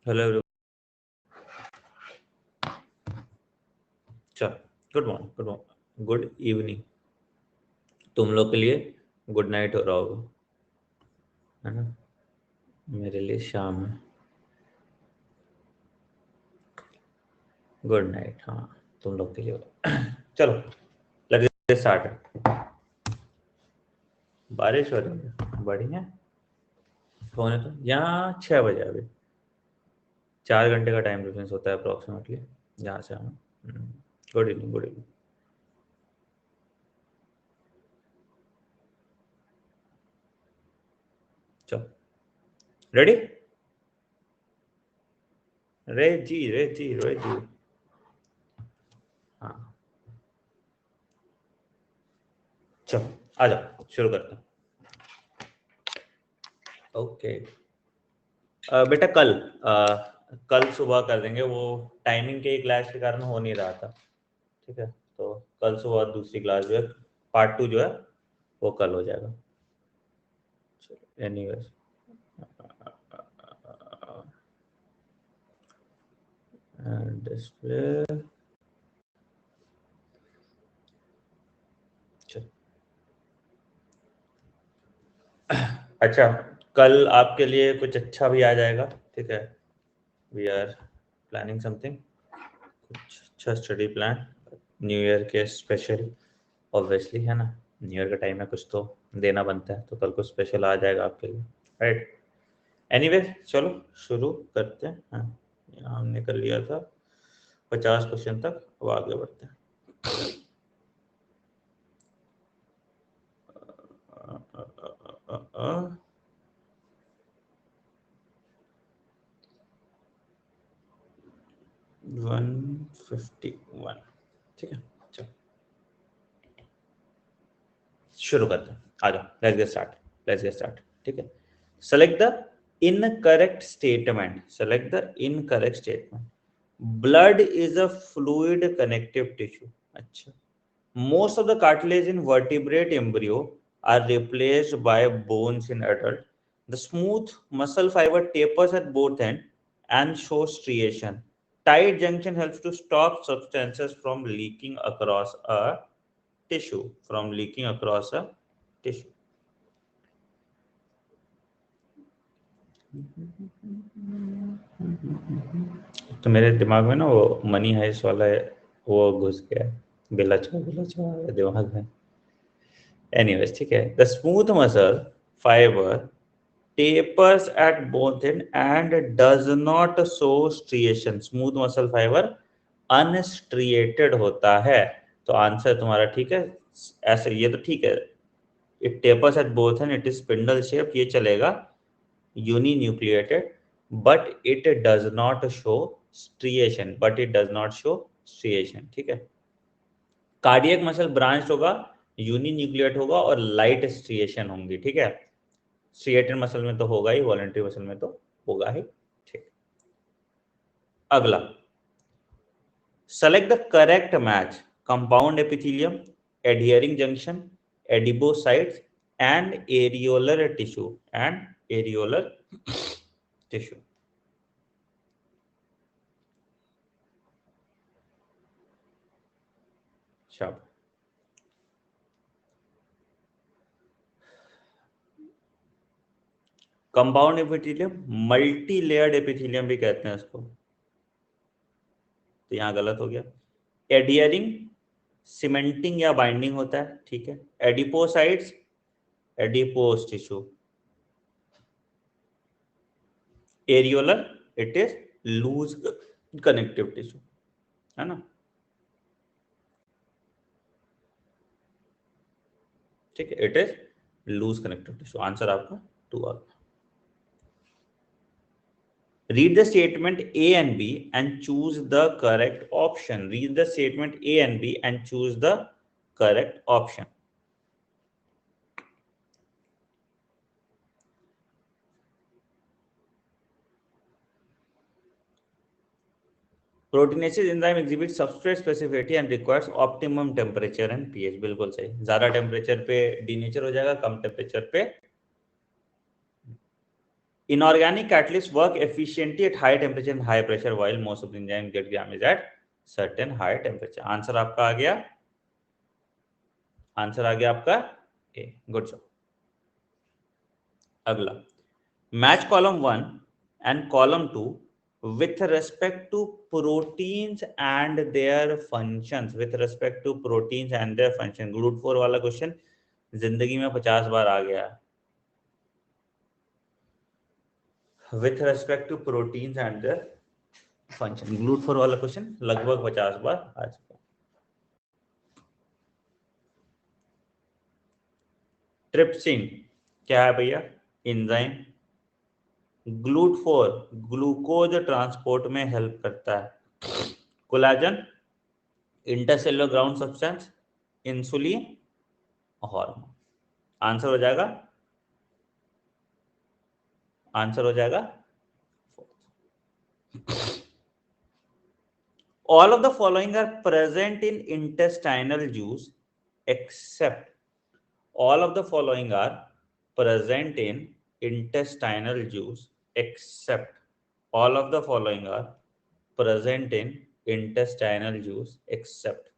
Hello, चल, good morning, good evening. तुम लोग के लिए गुड नाइट हो रहा होगा, है ना? मेरे लिए शाम है। गुड नाइट, हाँ, तुम लोग के लिए होगा। चलो, लगे स्टार्ट। बारिश हो रही है, बढ़िया। होने तो यहाँ 6 बजे अभी 4 घंटे का टाइम डिफरेंस होता है अप्रोक्सीमेटली जहाँ से हम। Good evening, good evening. चलो, रेडी? रे जी। हाँ, चलो आ जाओ, शुरू करते हैं। ओके। बेटा कल सुबह कर देंगे, वो टाइमिंग के क्लास के कारण हो नहीं रहा था। ठीक है, तो कल सुबह दूसरी क्लास जो है, पार्ट 2 जो है वो कल हो जाएगा। Anyways, display. अच्छा, कल आपके लिए कुछ अच्छा भी आ जाएगा। ठीक है, वी आर प्लानिंग समथिंग, कुछ अच्छा स्टडी प्लान न्यू ईयर के स्पेशल, ऑब्वियसली, है ना? न्यू ईयर का टाइम है, कुछ तो देना बनता है, तो कल कुछ स्पेशल आ जाएगा आपके लिए, राइट? एनीवे, चलो शुरू करते हैं। हाँ, यहाँ हमने कर लिया था 50 क्वेश्चन तक, अब आगे बढ़ते हैं। 151। ठीक है, चलो शुरू करते हैं। आ जाओ, लेट्स गेट स्टार्ट। ठीक है, select the incorrect statement. Select the incorrect statement. Blood is a fluid connective tissue. अच्छा, most of the cartilage in vertebrate embryo are replaced by bones in adult. The smooth muscle fiber tapers at both ends and shows striation. Tight junction helps to stop substances from leaking across a tissue. From leaking across a tissue. तो मेरे दिमाग में ना वो money heist वाला है, वो घुस गया, बिला छुआ दिमाग में। एनीवेज, ठीक है, the smooth muscle fibre tapers at both end and does not show striation. Smooth muscle fibre unstriated होता है। तो आंसर तुम्हारा ठीक है, ऐसे ये तो ठीक है। It tapers at both end, it is spindle shape, ये चलेगा। Uninucleated, but it does not show striation. ठीक है, कार्डियक मसल ब्रांच होगा, यूनी न्यूक्लिएट होगा और लाइट स्ट्रिएशन होंगी। ठीक है, स्ट्रिएटेड मसल में तो होगा ही, वॉलंटरी मसल में तो होगा ही। ठीक, अगला, select the correct match. Compound epithelium, adhering junction, adipocytes and areolar tissue. शाबाश। Compound epithelium, multi layered epithelium भी कहते हैं इसको, तो यहां गलत हो गया। एडहियरिंग, सीमेंटिंग या बाइंडिंग होता है। ठीक है, adipocytes, adipose tissue. Areolar, it is loose connective tissue, है ना? ठीक है, it is loose connective tissue. Answer आपका 2 आ गया। Read the statement A and B and choose the correct option. Read the statement A and B and choose the correct option. Proteinaceous enzyme exhibits substrate specificity and requires optimum temperature and pH. बिल्कुल सही। ज्यादा temperature पे denature हो जाएगा, कम temperature पे Inorganic catalysts work efficiently at high temperature and high pressure, while most of the enzymes get damaged at certain high temperature. Answer आपका आ गया, आंसर आ गया आपका ए. Good job. अगला, match column 1 and column 2 with respect to proteins and their functions. With respect to proteins and their function. GLUT 4 वाला question जिंदगी में 50 बार आ गया. With respect to proteins and their function. GLUT 4 वाला question लगभग 50 बार आ चुका. Trypsin क्या है भैया? एंजाइम. ग्लूट 4 ग्लूकोज ट्रांसपोर्ट में हेल्प करता है. Collagen intercellular ground substance, insulin, hormone. Answer हो जाएगा, आंसर हो जाएगा all of the following are present in intestinal juice except all of the following are present in intestinal juice except all of the following are present in intestinal juice except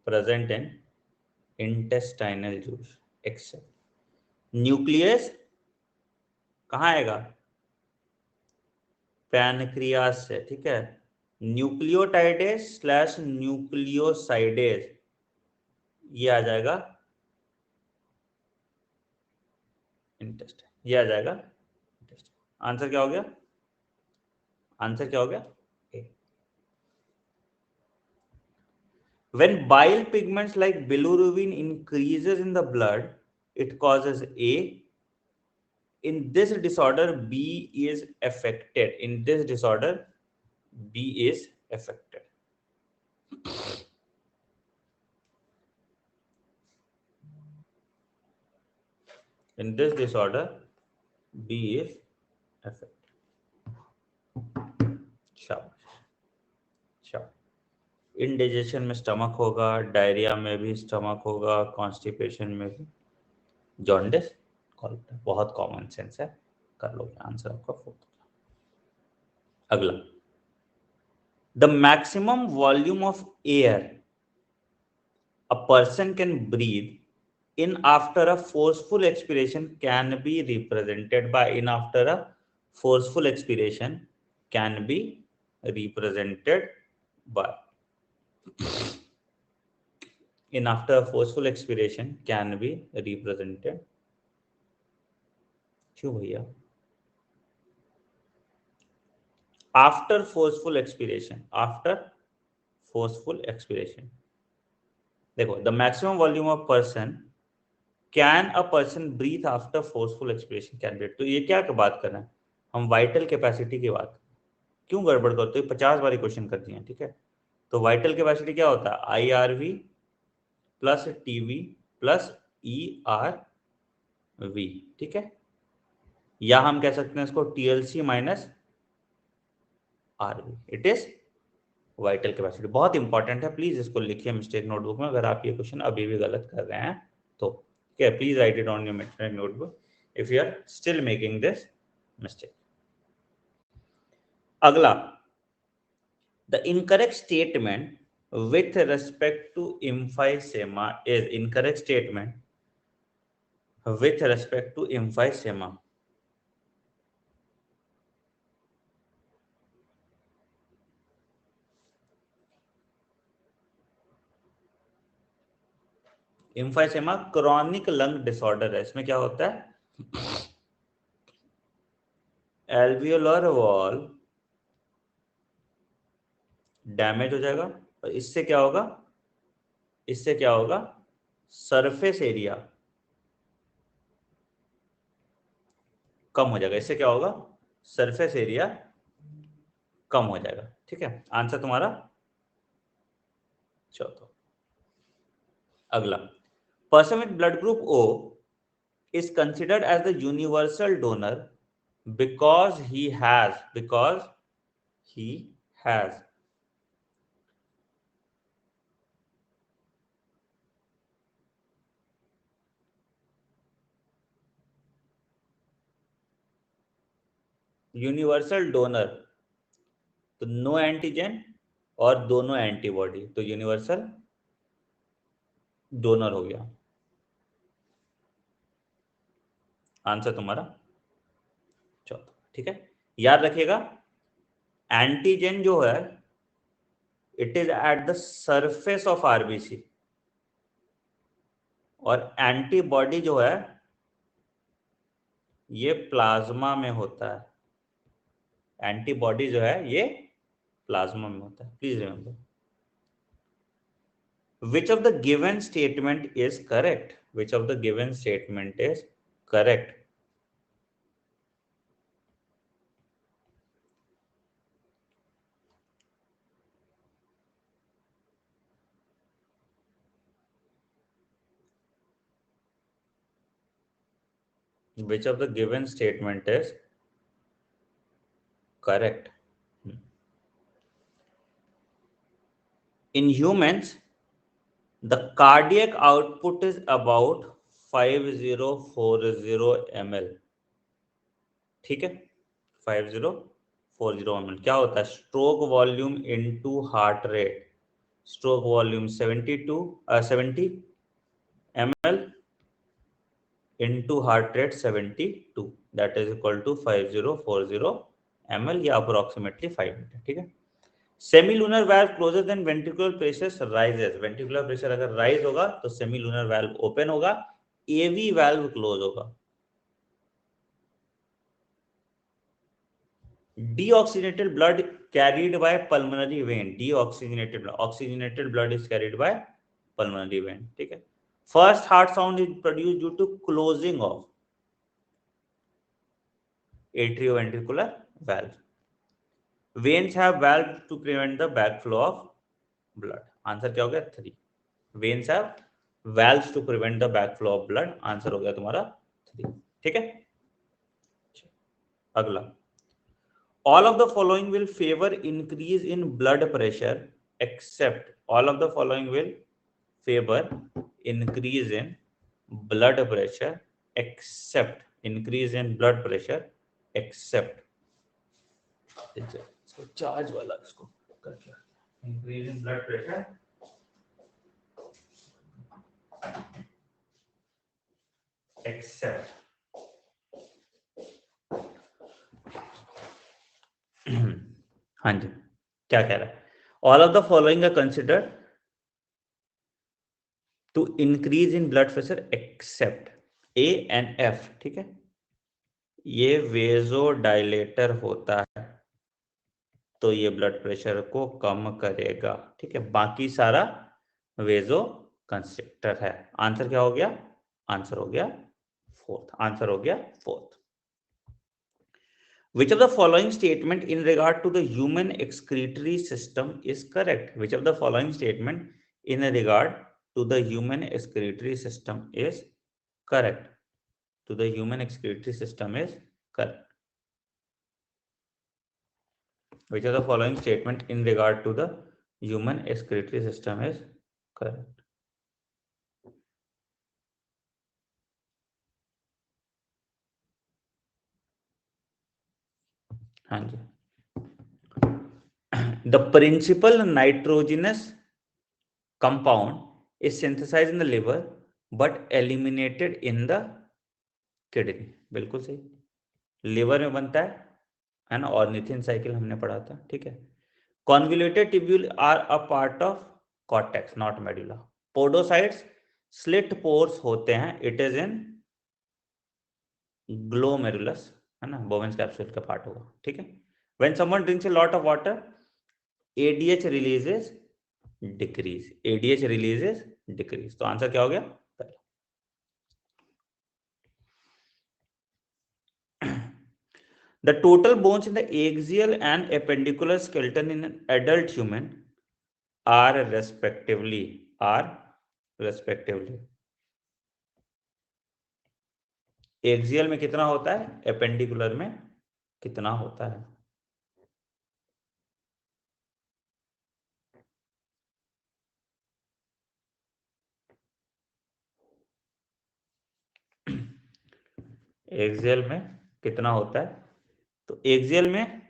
present in intestinal juice except nucleus कहाँ आएगा? Pancreas से. ठीक है. Nucleotidase slash nucleosidase ये आ जाएगा intestine. ये आ जाएगा intestine. Answer क्या हो गया? आंसर क्या हो गया? ए. When bile pigments like bilirubin increases in the blood, it causes A. In this disorder, B is affected. In this disorder, B is affected. In this disorder, B is affected. शाबाश, शाबाश. Indigestion में stomach होगा, diarrhoea में भी stomach होगा, constipation में भी, jaundice बहुत कॉमन सेंस है. कर लोगे आंसर आपका 4. अगला, the maximum volume of air a person can breathe in after a forceful expiration can be represented by. In after a forceful expiration can be represented by. In after a forceful expiration can be represented. क्यों भैया? After forceful expiration, after forceful expiration. देखो, the maximum volume of person can a person breathe after forceful expiration can be. तो ये क्या बात कर रहे हैं हम? वाइटल कैपेसिटी की बात. क्यों गड़बड़ करते हो? 50 बार क्वेश्चन कर दिए. ठीक है. तो वाइटल कैपेसिटी क्या होता है? IRV plus TV plus ERV. ठीक है. या हम कह सकते हैं इसको TLC minus RV. It is vital capacity. बहुत इंपॉर्टेंट है, प्लीज इसको लिखिए मिस्टेक नोटबुक में. अगर आप ये क्वेश्चन अभी भी गलत कर रहे हैं तो क्या, please write it on your mistake notebook if you are still making this mistake. अगला, the incorrect statement with respect to emphysema is. Incorrect statement with respect to emphysema. Emphysema chronic lung disorder है. इसमें क्या होता है? Alveolar wall damage हो जाएगा और इससे क्या होगा? इससे क्या होगा? सरफेस एरिया कम हो जाएगा. इससे क्या होगा? सरफेस एरिया कम हो जाएगा. ठीक है. आंसर तुम्हारा चौथा. अगला, person with blood group O is considered as the universal donor because he has universal donor, तो नो एंटीजन और दोनों एंटीबॉडी, तो यूनिवर्सल डोनर हो गया आंसर तुम्हारा चौथा। ठीक है, याद रखिएगा एंटीजन जो है it is at the surface of RBC, और एंटीबॉडी जो है ये प्लाज्मा में होता है। एंटीबॉडी जो है ये प्लाज्मा में होता है, please remember. Which of the given statement is correct? Which of the given statement is correct? Which of the given statement is correct? In humans, the cardiac output is about 5040 ml. ठीक है, 5040 ml क्या होता है? Stroke volume into heart rate. Stroke volume 70 ml into heart rate 72, that is equal to 5040 ml या approximately 5 metre. ठीक है, semilunar valve closes then ventricular pressure rises. Ventricular pressure अगर rise होगा तो सेमीलुनर वाल्व ओपन होगा, AV valve close होगा। Deoxygenated blood carried by pulmonary vein, deoxygenated blood, oxygenated blood is carried by pulmonary vein। ठीक है, first heart sound is produced due to closing of atrioventricular valve। Veins have valves to prevent the backflow of blood। Answer क्या हो गया? 3। Veins have valves to prevent the backflow of blood। Answer हो गया तुम्हारा 3। ठीक है, अगला, all of the following will favor increase in blood pressure except, all of the following will favor increase in blood pressure except, increase in blood pressure except, इसको charge वाला इसको करके, increase in blood pressure except, हाँ जी क्या कह रहा है? All of the following are considered to increase in blood pressure except A and F. ठीक है, ये वेजो डायलेटर होता है तो ये ब्लड प्रेशर को कम करेगा। ठीक है, बाकी सारा वेजो कंस्ट्रिक्टर है। आंसर क्या हो गया? आंसर हो गया फोर्थ। आंसर हो गया fourth. Which of the following statement in regard to the human excretory system is correct? Which of the following statement in regard to the human excretory system is correct? To the human excretory system is correct. Which of the following statement in regard to the human excretory system is correct? हाँ जी, the principal nitrogenous compound is synthesized in the liver but eliminated in the kidney। बिल्कुल सही, liver में बनता है ना, ornithine cycle हमने पढ़ा था। ठीक है, convoluted tubule are a part of cortex not medulla. Podocytes slit pores होते हैं, इट इज इन ग्लोमेरुलस, है ना, बोवेंस कैप्सूल का पार्ट होगा। ठीक है, when someone drinks a lot of water ADH releases decrease, ADH releases decrease. तो answer क्या हो गया? The total bones in the axial and appendicular skeleton in an adult human are respectively axial में कितना होता है, एपेंडिकुलर में कितना होता है? एक्सियल में कितना होता है? तो एक्सियल में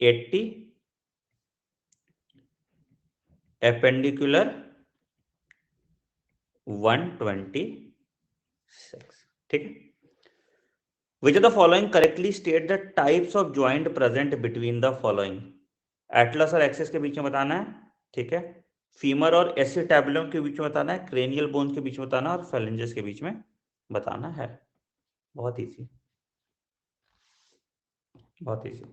80, एपेंडिकुलर 126, ठीक है। Which of the following correctly state the types of joint present between the following? Atlas और एक्सिस के बीच में बताना है, ठीक है। फीमर और एसिटेबुलम के बीच में बताना है, क्रेनियल बोन के बीच में बताना है और फेलेंजेस के बीच में बताना है। बहुत इजी, बहुत इजी।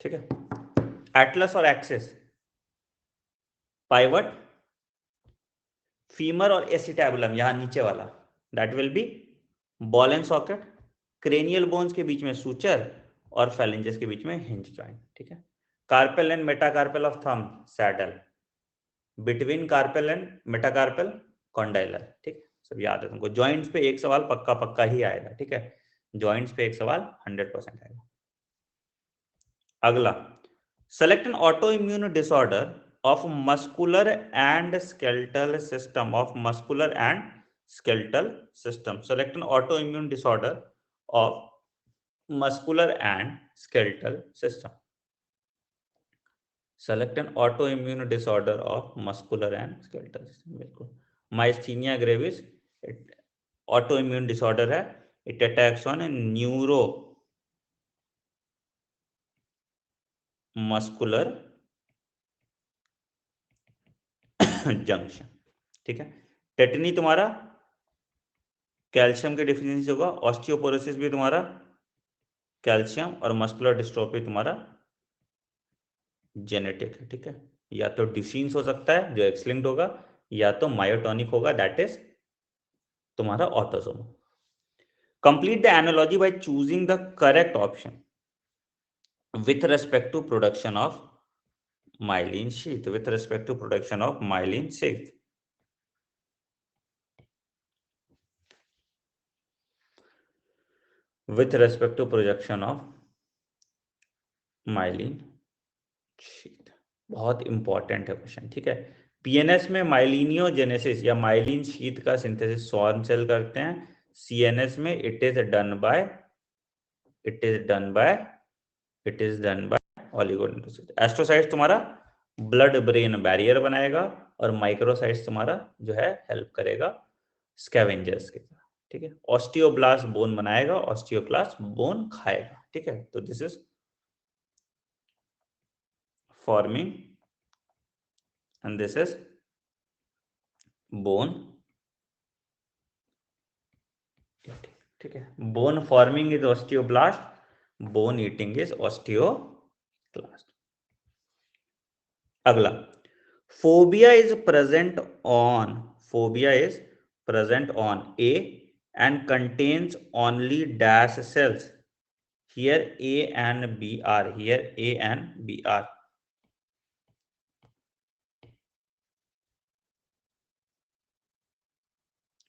ठीक है, एटलस और एक्सिस, पाइवट, फीमर और एसिटेबुलम यहां नीचे वाला, that will be ball and socket, cranial bones के बीच में सूचर और फेलेंजेस के बीच में हिंज जॉइंट, ठीक है। Carpal and metacarpal of thumb, saddle, between carpal and metacarpal, condylar, ठीक। सब याद है तुमको। जॉइंट्स पे एक सवाल पक्का पक्का ही आएगा, ठीक है। जॉइंट्स पे एक सवाल 100% आएगा। अगला, select N auto immune disorder of muscular and skeletal system, of muscular and skeletal system. Select an autoimmune disorder of muscular and skeletal system. Select an autoimmune disorder of muscular and skeletal system. बिल्कुल, myasthenia gravis autoimmune disorder है, it attacks on a neuromuscular junction, ठीक है। Tetani तुम्हारा calcium के deficiency होगा, osteoporosis भी तुम्हारा calcium, और मस्कुलर डिस्ट्रोफी तुम्हारा जेनेटिक है, ठीक है। या तो डिफिशियंस हो सकता है जो एक्स लिंक्ड होगा, या तो मायोटोनिक होगा, दैट इज तुम्हारा autosome. Complete the analogy by choosing the correct option with respect to production of myelin sheath, with respect to production of myelin sheath. With respect to projection of myelin sheath, बहुत important है question, ठीक है। PNS में myelinogenesis या myelin sheath का synthesis Schwann cell करते हैं। CNS में it is done by oligodendrocyte. Astrocytes तुम्हारा ब्लड ब्रेन बैरियर बनाएगा, और माइक्रोसाइट्स तुम्हारा जो है हेल्प करेगा स्कैवेंजर्स की तरह, ठीक है। ऑस्टियोब्लास्ट बोन बनाएगा, ऑस्टियोक्लास्ट बोन खाएगा, ठीक है। तो this is forming and this is bone, ठीक है। Bone forming is osteoblast, bone eating is osteoclast. अगला, phobia is present on a and contains only dash cells. Here A and B are. Here A and B are.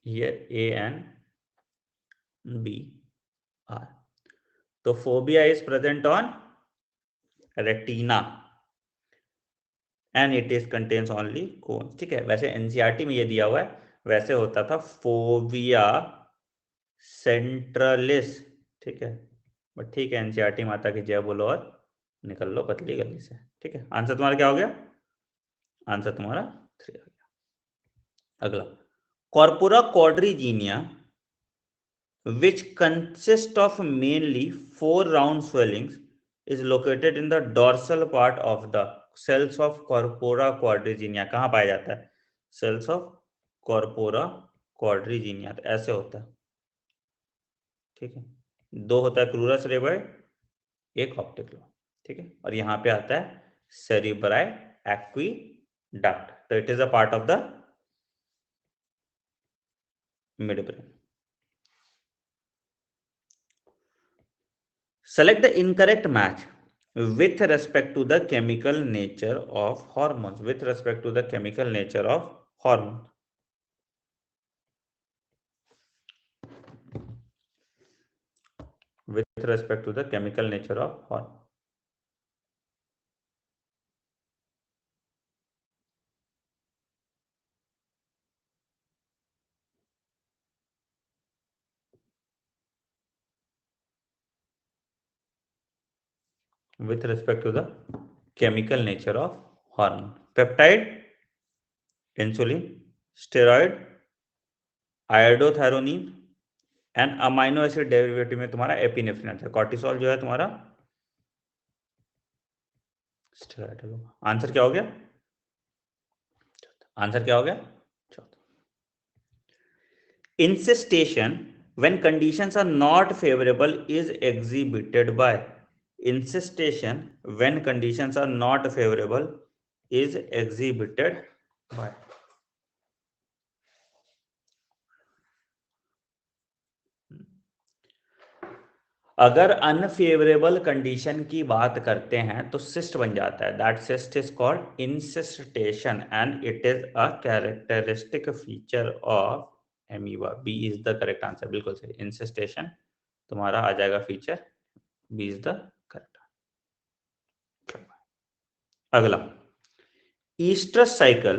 Here A and B are. तो phobia is present on retina and it is contains only cones, ठीक है। वैसे NCERT में ये दिया हुआ है, वैसे होता था फोबिया सेंट्रलिस, ठीक है। बट ठीक है, एनसीईआरटी माता की जय बोलो और निकल लो पतली गली से, ठीक है। आंसर तुम्हारा क्या हो गया? आंसर तुम्हारा 3 आ गया। अगला, corpora क्वाड्रिजीनिया which consist of mainly 4 round swellings is located in the dorsal part of the cells of corpora quadrigenia. कहाँ पाया जाता है? cells of corpora quadrigenia। तो ऐसे होता है, ठीक है। 2 होता है क्रूरस रेबर्ड, 1 ऑप्टिक लोब, ठीक है। और यहाँ पे आता है सेरिब्राई एक्विडक्ट, तो it is a part of the midbrain. Select the incorrect match with respect to the chemical nature of hormones. With respect to the chemical nature of hormone. with respect to the chemical nature of hormone. With respect to the chemical nature of hormone, peptide, insulin, steroid, iodothyronine and amino acid derivative में तुम्हारा epinephrine आता है। Cortisol जो है तुम्हारा steroid होगा। Answer क्या हो गया? आंसर क्या हो गया? इंसिस्टेशन when conditions are not favorable is exhibited by, insistation when conditions are not favorable is exhibited by, अगर अनफेवरेबल कंडीशन की बात करते हैं तो सिस्ट बन जाता है। That cyst is called encystation and it is a characteristic feature of amoeba. B is the correct answer, बिल्कुल सही। इंसिस्टेशन तुम्हारा आ जाएगा feature, B is the correct. अगला, oestrus cycle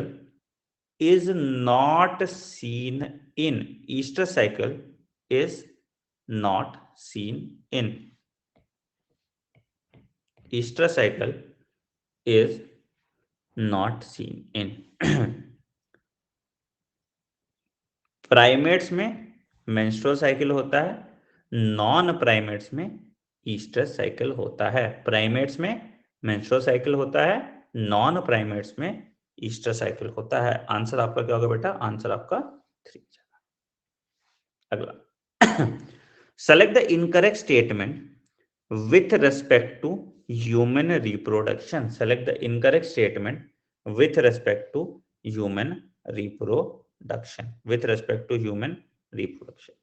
is not seen in, estrous cycle is not seen in, estrous cycle is not seen in primates में menstrual cycle होता है, non primates में ईस्ट्रस साइकिल होता है। प्राइमेट्स में menstrual cycle होता है, नॉन प्राइमेट्स में ईस्टर साइकिल होता है। आंसर आपका क्या होगा बेटा? आंसर आपका 3। अगला, select the incorrect statement with respect to human reproduction. Select the incorrect statement with respect to human reproduction, with respect to human reproduction.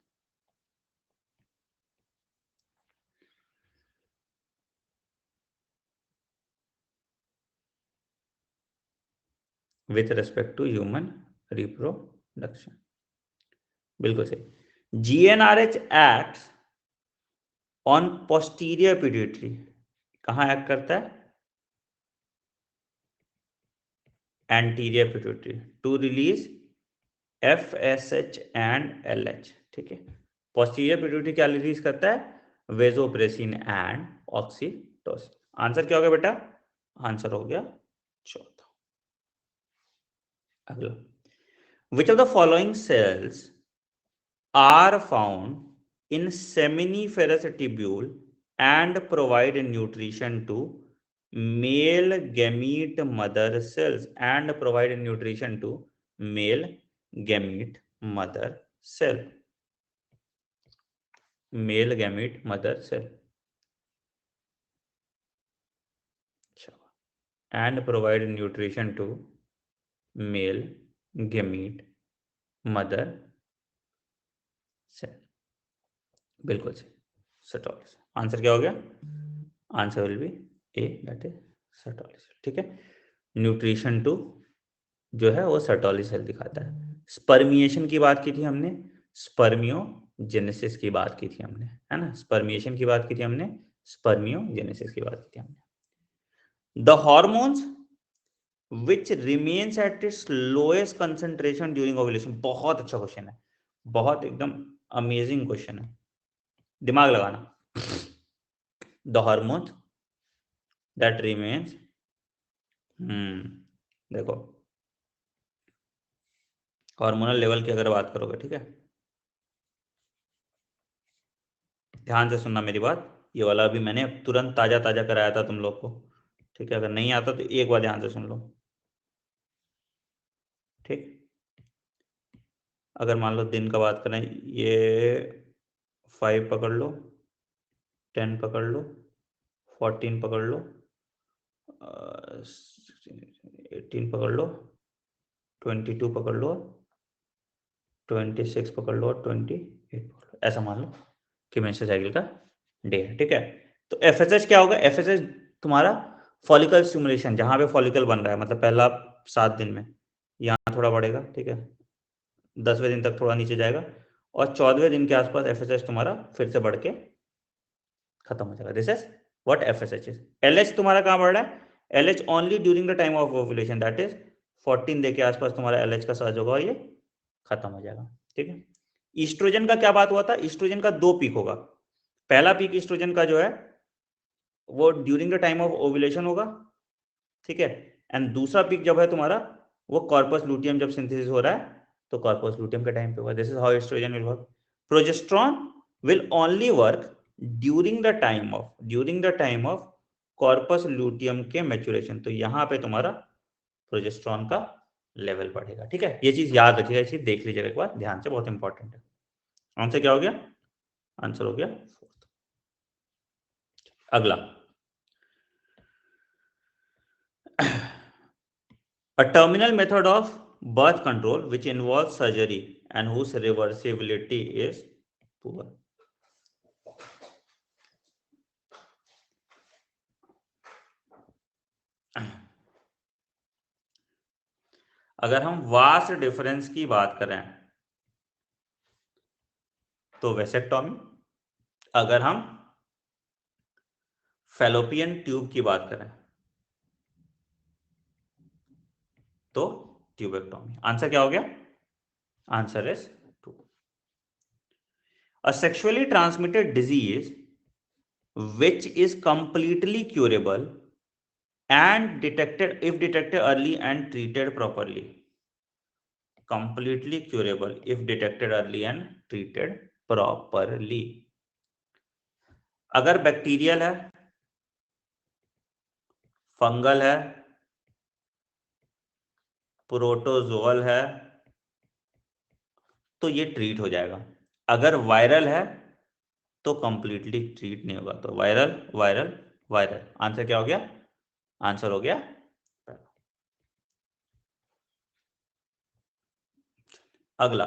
with respect to human reproduction, बिल्कुल सही। GnRH acts on posterior pituitary, कहाँ act करता है? anterior pituitary to release FSH and LH। ठीक है, posterior pituitary क्या release करता है? Vasopressin and oxytocin. आंसर क्या हो गया बेटा? आंसर हो गया 4। अगला, which of the following cells are found in seminiferous tubule and provide nutrition to male gamete mother cells, and provide nutrition to male gamete mother cell, male gamete mother cell, and provide nutrition to male gamete mother cell, बिल्कुल सही। सर्टोलिस। Answer क्या हो गया? Answer will be A, that is Sertolis. ठीक है, nutrition to जो है वो सर्टोली सेल दिखाता है। स्पर्मिएशन की बात की थी हमने, स्पर्मियोजेनेसिस की बात की थी हमने, है ना? स्पर्मिएशन की बात की थी हमने, स्पर्मियोजेनेसिस की बात की थी हमने। The hormones which remains at its lowest concentration during ovulation, बहुत अच्छा क्वेश्चन है, बहुत एकदम अमेजिंग क्वेश्चन है, दिमाग लगाना। द हार्मोन दैट रिमेन्स, देखो हार्मोनल लेवल की अगर बात करोगे, ठीक है, ध्यान से सुनना मेरी बात। ये वाला अभी मैंने तुरंत ताजा ताजा कराया था तुम लोग को, ठीक है? अगर नहीं आता तो एक बार ध्यान से सुन लो, ठीक? अगर मान लो दिन का बात करें, ये 5 पकड़ लो, 10 पकड़ लो, 14 पकड़ लो, 18 पकड़ लो, 22 पकड़ लो, 26 पकड़ लो, 28 पकड़ लो। ऐसा मान लो कि मेंस्ट्रुअल साइकिल का डे है, ठीक है? तो एफएसएच क्या होगा? एफएसएच तुम्हारा फॉलिकल स्टिमुलेशन, जहां पे फॉलिकल बन रहा है, मतलब पहला 7 दिन में यहाँ थोड़ा बढ़ेगा, ठीक है, 10वें दिन तक थोड़ा नीचे जाएगा और 14वें दिन के आसपास FSH तुम्हारा फिर से बढ़ के खत्म हो जाएगा। This is what FSH is. LH तुम्हारा कहाँ बढ़ रहा है? LH only during the time of ovulation, that is 14 day के आसपास तुम्हारा LH का सर्ज होगा और ये खत्म हो जाएगा, ठीक है। ईस्ट्रोजन का क्या बात हुआ था? ईस्ट्रोजन का 2 पीक होगा। पहला पीक ईस्ट्रोजन का जो है वो during the time of ovulation होगा, ठीक है, एंड दूसरा पीक जब है तुम्हारा वो कॉर्पस लूटियम जब सिंथेसिस हो रहा है तो कॉर्पस लूटियम के टाइम पे होगा। This is how estrogen will work. Progesterone will only work during the time of corpus luteum के मैच्योरेशन। तो यहां पे तुम्हारा प्रोजेस्टेरॉन का लेवल बढ़ेगा, ठीक है। ये चीज याद रखिएगा, ये चीज देख लीजिएगा एक बार ध्यान से, बहुत इंपॉर्टेंट है। आंसर क्या हो गया? आंसर हो गया 4th। अगला, a terminal method of birth control which involves surgery and whose reversibility is poor. अगर हम वास्ट डिफरेंस की बात करें तो वेसेक्टॉमी, अगर हम फैलोपियन ट्यूब की बात करें तो ट्यूबेक्टॉमी। आंसर क्या हो गया? Answer is 2। A sexually transmitted disease which is completely curable and detected if detected early and treated properly. Completely curable if detected early and treated properly. अगर बैक्टीरियल है, fungal है, प्रोटोजोअल है तो ये treat हो जाएगा। अगर वायरल है तो कंप्लीटली ट्रीट नहीं होगा। तो वायरल वायरल वायरल। आंसर क्या हो गया? आंसर हो गया। अगला,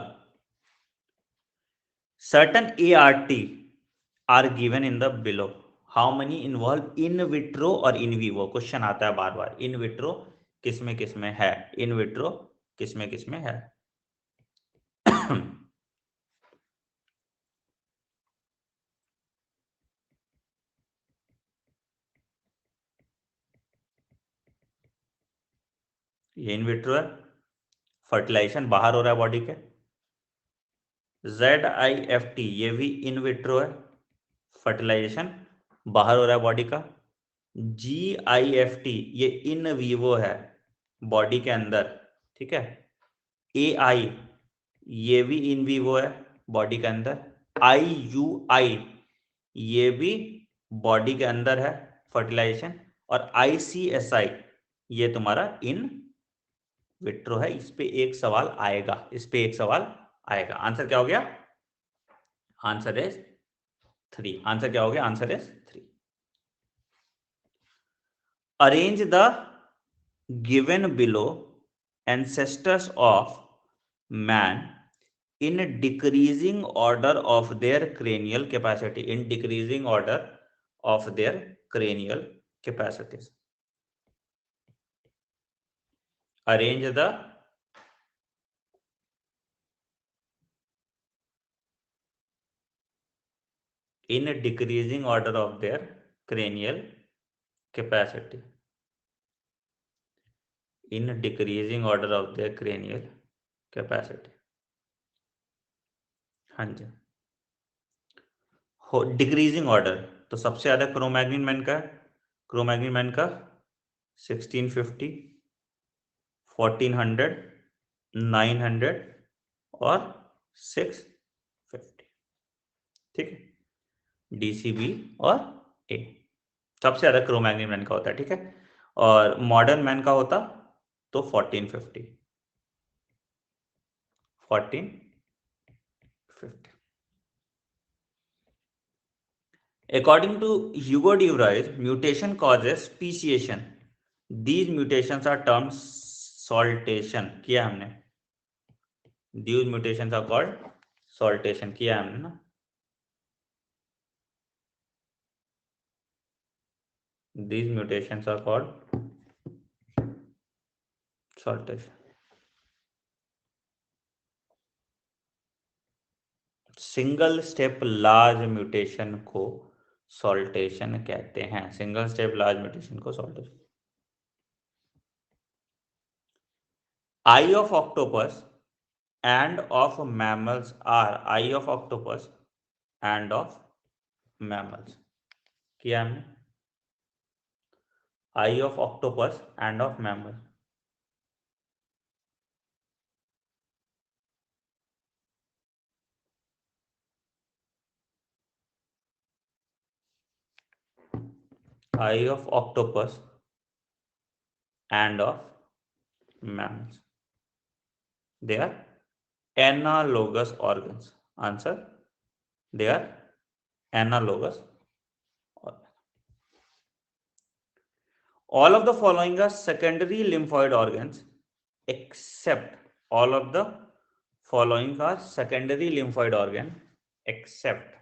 certain ART are given in the below. How many involve in vitro और in vivo? क्वेश्चन आता है बार बार। इन विट्रो किसमें किसमें है? इन विट्रो किसमें किसमें है? ये इन विट्रो है, फर्टिलाइजेशन बाहर हो रहा है बॉडी के। ZIFT ये भी इन विट्रो है, फर्टिलाइजेशन बाहर हो रहा है बॉडी का। GIFT ये इन वीवो है, बॉडी के अंदर, ठीक है। AI ये भी इन वीवो है, बॉडी के अंदर। IUI ये भी बॉडी के अंदर है, फर्टिलाइजेशन। और ICSI ये तुम्हारा इन विट्रो है। इस पे एक सवाल आएगा, इस पे एक सवाल आएगा। आंसर क्या हो गया? Answer is 3। आंसर क्या हो गया? Answer is 3। Arrange the given below ancestors of man in decreasing order of their cranial capacity. In decreasing order of their cranial capacities. Arrange the in decreasing order of their cranial capacity. In decreasing order of their cranial capacity. हाँ जी, हो decreasing order. तो सबसे ज्यादा क्रोमैग्निन man का, क्रोमैग्निन man का 1650, 1400, 900 और 650, ठीक है। DCB और A सबसे ज्यादा क्रोमैग्निन मैन का होता है, ठीक है। और मॉडर्न मैन का होता तो 1450, 1450। According to Hugo de Vries, mutation causes speciation. These mutations are termed saltation. किया हमने, these mutations are called saltation, किया हमने ना। These mutations are called saltation. Single step large mutation को सॉल्टेशन कहते हैं। सिंगल स्टेप लार्ज म्यूटेशन को saltation. Eye of octopus and of mammals are, eye of octopus and of mammals किया हमने, eye of octopus and of mammal. Eye of octopus and of mammals. They are analogous organs. Answer: they are analogous organs. All of the following are secondary lymphoid organs, except all of the following are secondary lymphoid organ except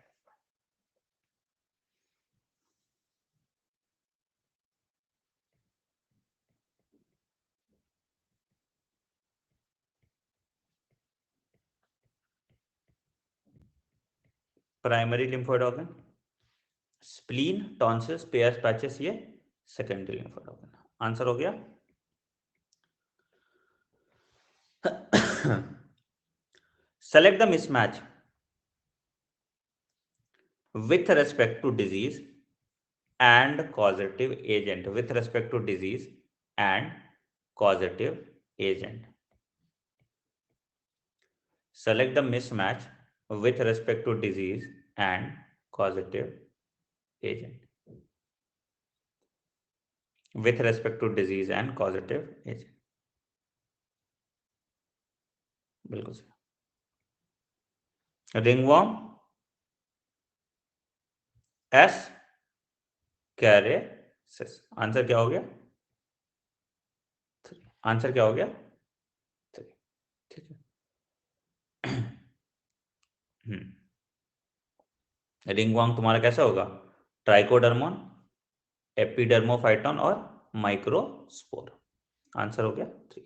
primary lymphoid organ, spleen, tonsils, pairs, patches, ये secondary lymphoid organ. Answer हो गया। Select the mismatch with respect to disease and causative agent, with respect to disease and causative agent. Select the mismatch with respect to disease and causative agent, with respect to disease and causative agent। बिल्कुल सही। Ringworm, S कैरेसिस। Answer क्या हो गया? Answer क्या हो गया? ठीक है। रिंगवॉर्म तुम्हारा कैसा होगा? ट्राइकोडर्मोन, एपिडर्मोफाइटन और माइक्रोस्पोर। आंसर हो गया 3।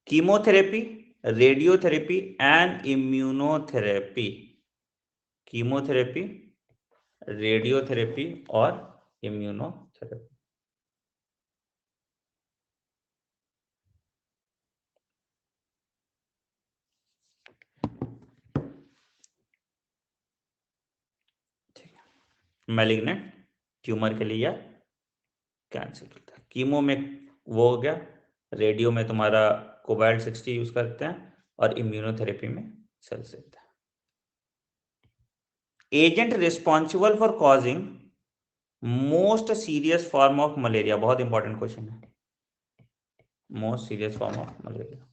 Chemotherapy, radiotherapy and immunotherapy. Chemotherapy, radiotherapy और इम्यूनोथेरेपी। मैलिग्नेंट ट्यूमर के लिए या कैंसर के लिए। कीमो में वो हो गया, रेडियो में तुम्हारा कोबाल्ट 60 यूज करते हैं और इम्यूनोथेरेपी में सेल से। Agent responsible for causing most serious form of malaria. बहुत इंपॉर्टेंट क्वेश्चन है। Most serious form of malaria.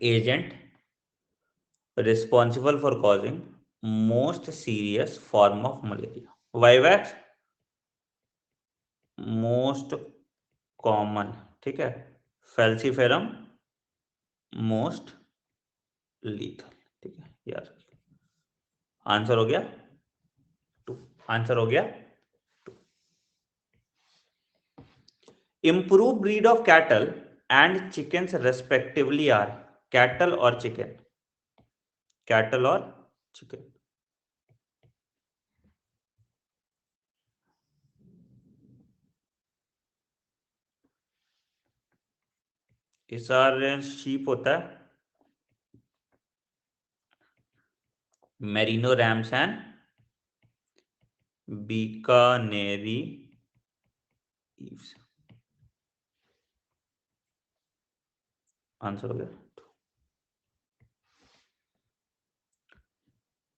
Agent responsible for causing most serious form of malaria. Vivax most common, ठीक है। Falciparum most lethal, ठीक है यार। Answer हो गया 2। Answer हो गया 2। Improve breed of cattle and chickens respectively are. Cattle और चिकन, कैटल और चिकन। इसार शीप होता है, merino rams and, Bikaneri ewes. Answer हो गया।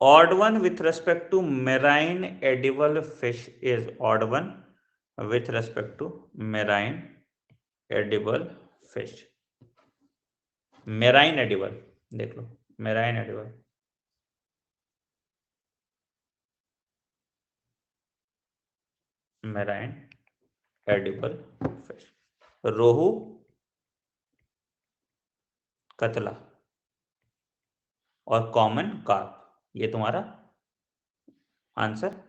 Odd one with respect to marine edible fish is odd one with respect to marine edible fish। marine edible देख लो, marine edible। marine edible fish। रोहू, कतला। और common carb, ये तुम्हारा answer.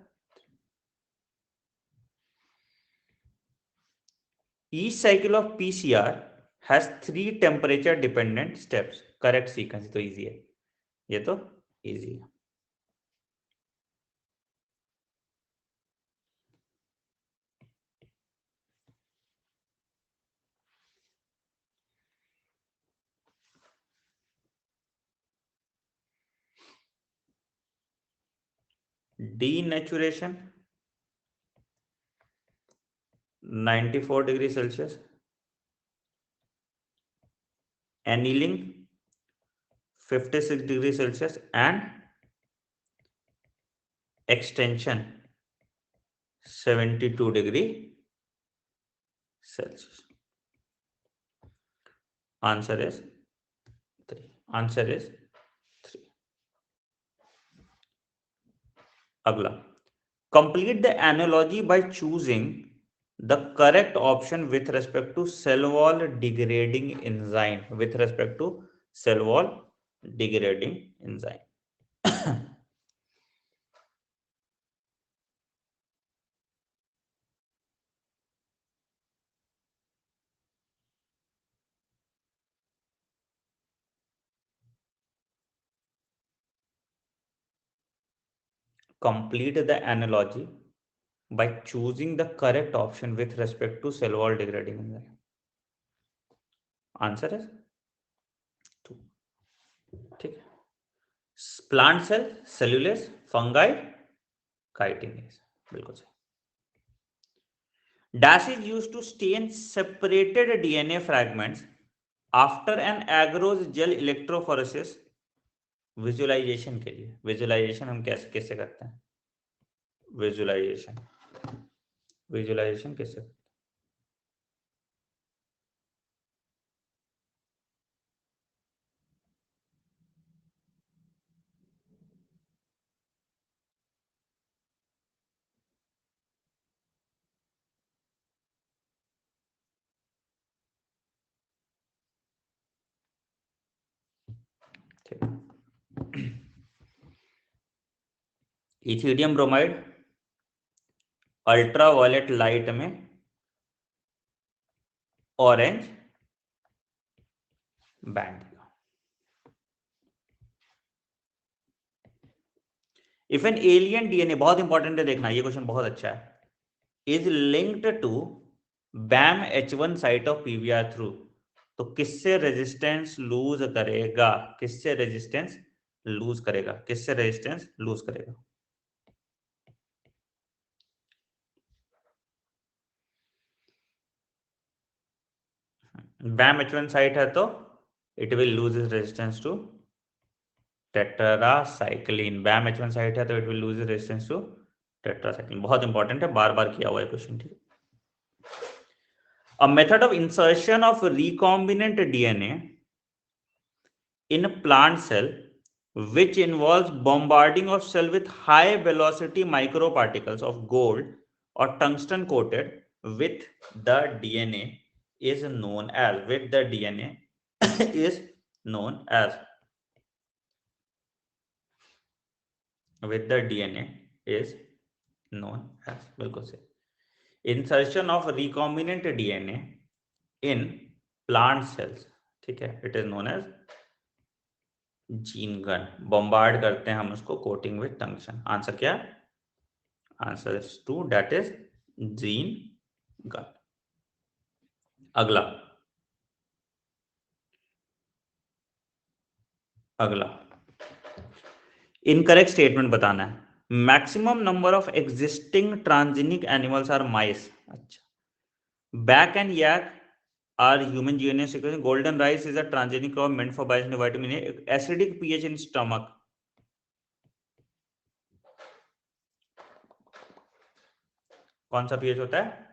Each cycle of PCR has 3 temperature dependent steps. Correct sequence, तो easy है, ये तो easy है। Denaturation 94 degree Celsius, annealing 56 degree Celsius and extension 72 degree Celsius. Answer is 3, answer is 3। अगला, complete the analogy by choosing the correct option with respect to cell wall degrading enzyme, with respect to cell wall degrading enzyme। complete the analogy by choosing the correct option with respect to cell wall degrading enzyme। Answer है 2, ठीक है। Plant cell, cellulase, fungi, chitinase, बिल्कुल सही। Dash is used to stain separated DNA fragments after an agarose gel electrophoresis. Visualisation के लिए, visualisation हम कैसे कैसे करते हैं? विजुअलाइजेशन, विजुअलाइजेशन कैसे? इथीडियम ब्रोमाइड अल्ट्रावायलेट लाइट में orange band. If an alien DNA, बहुत इंपॉर्टेंट है, देखना ये क्वेश्चन बहुत अच्छा है, is linked to Bam H1 site of pBR through, तो किससे रेजिस्टेंस लूज करेगा? किससे रेजिस्टेंस लूज करेगा? किससे रेजिस्टेंस लूज करेगा? बैम H1 साइट है तो it will lose is resistance to tetracycline. बैम H1 साइट है तो it will lose is resistance to tetracycline. बहुत इंपॉर्टेंट है, बार बार किया हुआ है क्वेश्चन, ठीक है। A method of insertion of recombinant DNA in a plant cell which involves bombarding of cell with high velocity microparticles of gold or tungsten coated with the DNA is known as, with the DNA is known as, with the DNA is known as, बिल्कुल से, insertion of recombinant DNA in plant cells, ठीक है, it is known as gene gun. Bombard करते हैं हम उसको coating with tungsten. Answer क्या? Answer is 2, that is gene gun. अगला, अगला इनकरेक्ट स्टेटमेंट बताना है। Maximum number of existing transgenic animals are mice. अच्छा, BAC and YAC are human DNA sequence. Golden rice is a transgenic crop meant for biosynthesis vitamin A. Acidic pH in stomach, कौन सा pH होता है?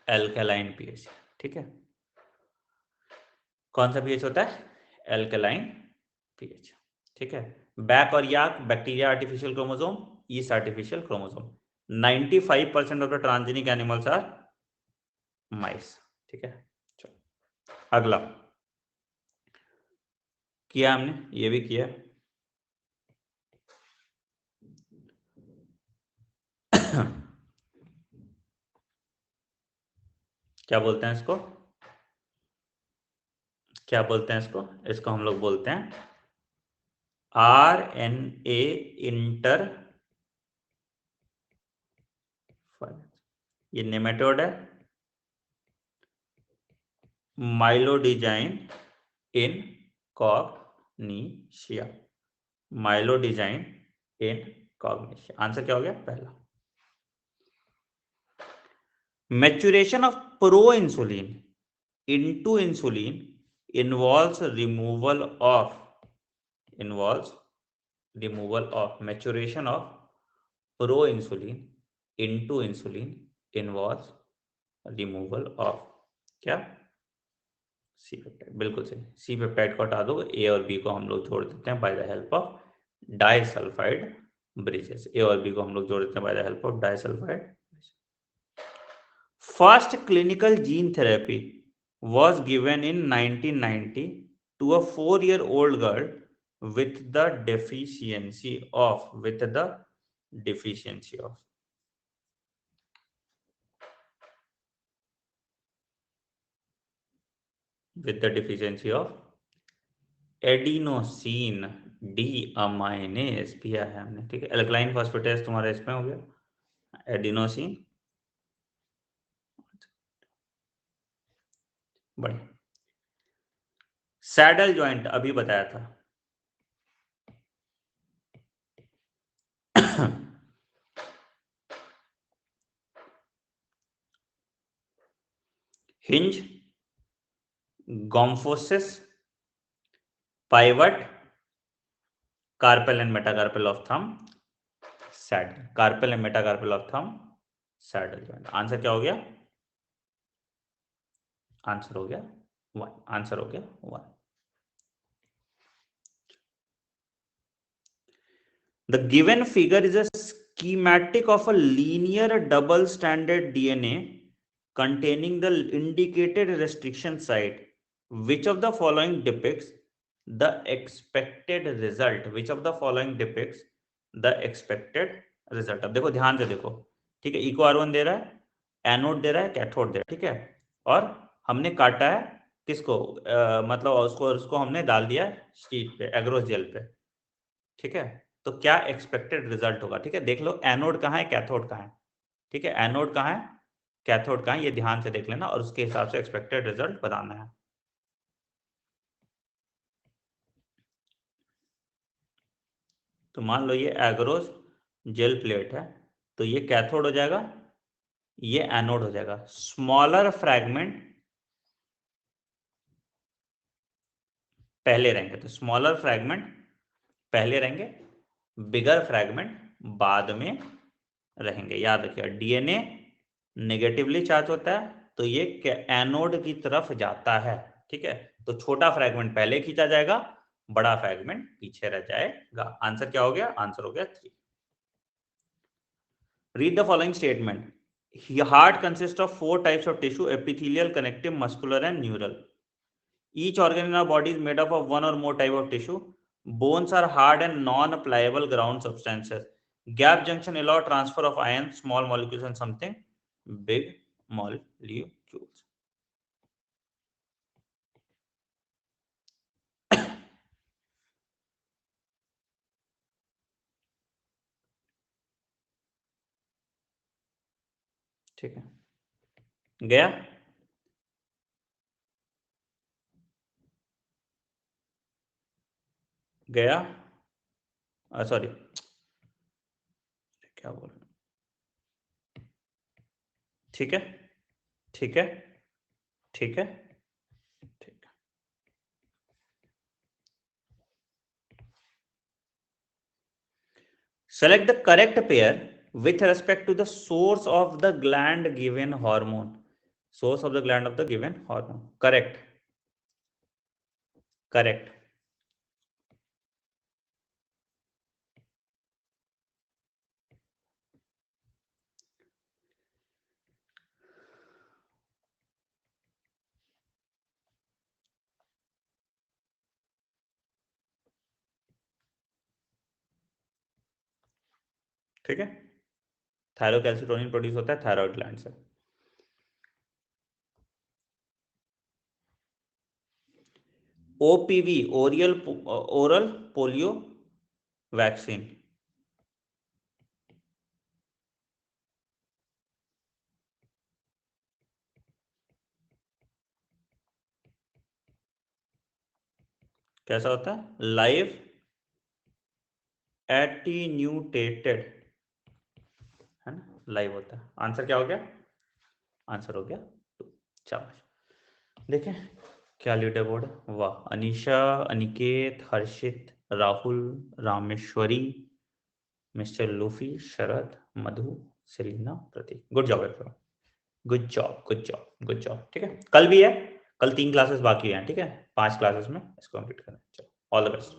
Alkaline pH, ठीक है। कौन सा pH होता है? एल्कलाइन पीएच, ठीक है। बैक और YAC bacteria artificial chromosome, yeast artificial chromosome. 95% of the transgenic animals are mice. ठीक है, चलो अगला किया हमने, ये भी किया। क्या बोलते हैं इसको, क्या बोलते हैं इसको, इसको हम लोग बोलते हैं RNA इंटर, ये नेमेटोड है, माइलोडिजाइन इन कॉग्निशिया, माइलोडिजाइन इन कॉग्निशिया। आंसर क्या हो गया पहला। Maturation of pro insulin into insulin involves removal of maturation of proinsulin into insulin involves removal of क्या, सी पेप्टाइड। बिल्कुल सही, सी पेप्टाइड को हटा दो, ए और बी को हम लोग जोड़ देते हैं by the help of disulphide bridges. A और बी को हम लोग जोड़ देते हैं by the help of disulphide. First clinical gene therapy was given in 1990 to a 4-year-old girl with the deficiency of adenosine deaminase किया है हमने। ठीक है, एल्कलाइन फॉस्फेटेज तुम्हारा इसमें हो गया, एडिनोसिन। बढ़िया। सैडल जॉइंट अभी बताया था। Hinge, gomphosis, pivot, carpal and metacarpal of thumb, saddle. Carpal and metacarpal of thumb, saddle joint. Answer क्या हो गया, आंसर हो गया 1, आंसर हो गया 1। The given figure is a schematic of a linear double-stranded DNA containing the indicated restriction site. Which of the following depicts the expected result? Which of the following depicts the expected result? अब देखो ध्यान से देखो, ठीक है, eco R1 दे रहा है, anode दे रहा है, कैथोड दे रहा है, ठीक है, और हमने काटा है किसको, मतलब उसको हमने डाल दिया शीट पे, एग्रोस जेल पे। ठीक है, तो क्या एक्सपेक्टेड रिजल्ट होगा। ठीक है, देख लो एनोड कहाँ है, कैथोड कहाँ है। ठीक है, एनोड कहाँ है, कैथोड कहाँ है, ये ध्यान से देख लेना और उसके हिसाब से एक्सपेक्टेड रिजल्ट बताना है। तो मान लो ये एग्रोस जेल प्लेट है, तो ये कैथोड हो जाएगा, ये एनोड हो जाएगा। स्मॉलर फ्रैगमेंट पहले रहेंगे, तो स्मॉलर फ्रैगमेंट पहले रहेंगे, बिगर फ्रैगमेंट बाद में रहेंगे। याद रखिएगा, डीएनए नेगेटिवली चार्ज होता है तो ये एनोड की तरफ जाता है। ठीक है, तो छोटा फ्रैगमेंट पहले खींचा जाएगा, बड़ा फ्रैगमेंट पीछे रह जाएगा। आंसर क्या हो गया, आंसर हो गया 3। Read the following statement. Heart consists of 4 types of tissue: epithelial, connective, muscular and neural. Each organ in our body is made up of one or more type of tissue. Bones are hard and non-pliable ground substances. Gap junction allow transfer of ions, small molecules and something big molecules. ठीक है, गया। गया, sorry, क्या बोल रहे, ठीक है, ठीक है, ठीक है, ठीक है। Select the correct pair with respect to the source of the gland given hormone. Source of the gland of the given hormone. Correct. Correct. ठीक है, थायरोकैल्सिटोनिन प्रोड्यूस होता है थायराइड ग्लैंड से। ओपीवी ओरल पोलियो वैक्सीन, कैसा होता है? Live एटीन्यूटेटेड, है ना, लाइव होता है। आंसर क्या हो गया? आंसर हो गया 2। शाबाश। देखें क्या लीडर बोर्ड है, वाह, अनीशा, अनिकेत, हर्षित, राहुल, रामेश्वरी, मिस्टर लूफी, शरद, मधु, सेलिना, प्रतीक। गुड जॉब है, good job, good job, good job. ठीक है, कल भी है, कल 3 क्लासेस बाकी हैं, ठीक है, 5 क्लासेस में इसको कंप्लीट करना है। चलो, ऑल द बेस्ट।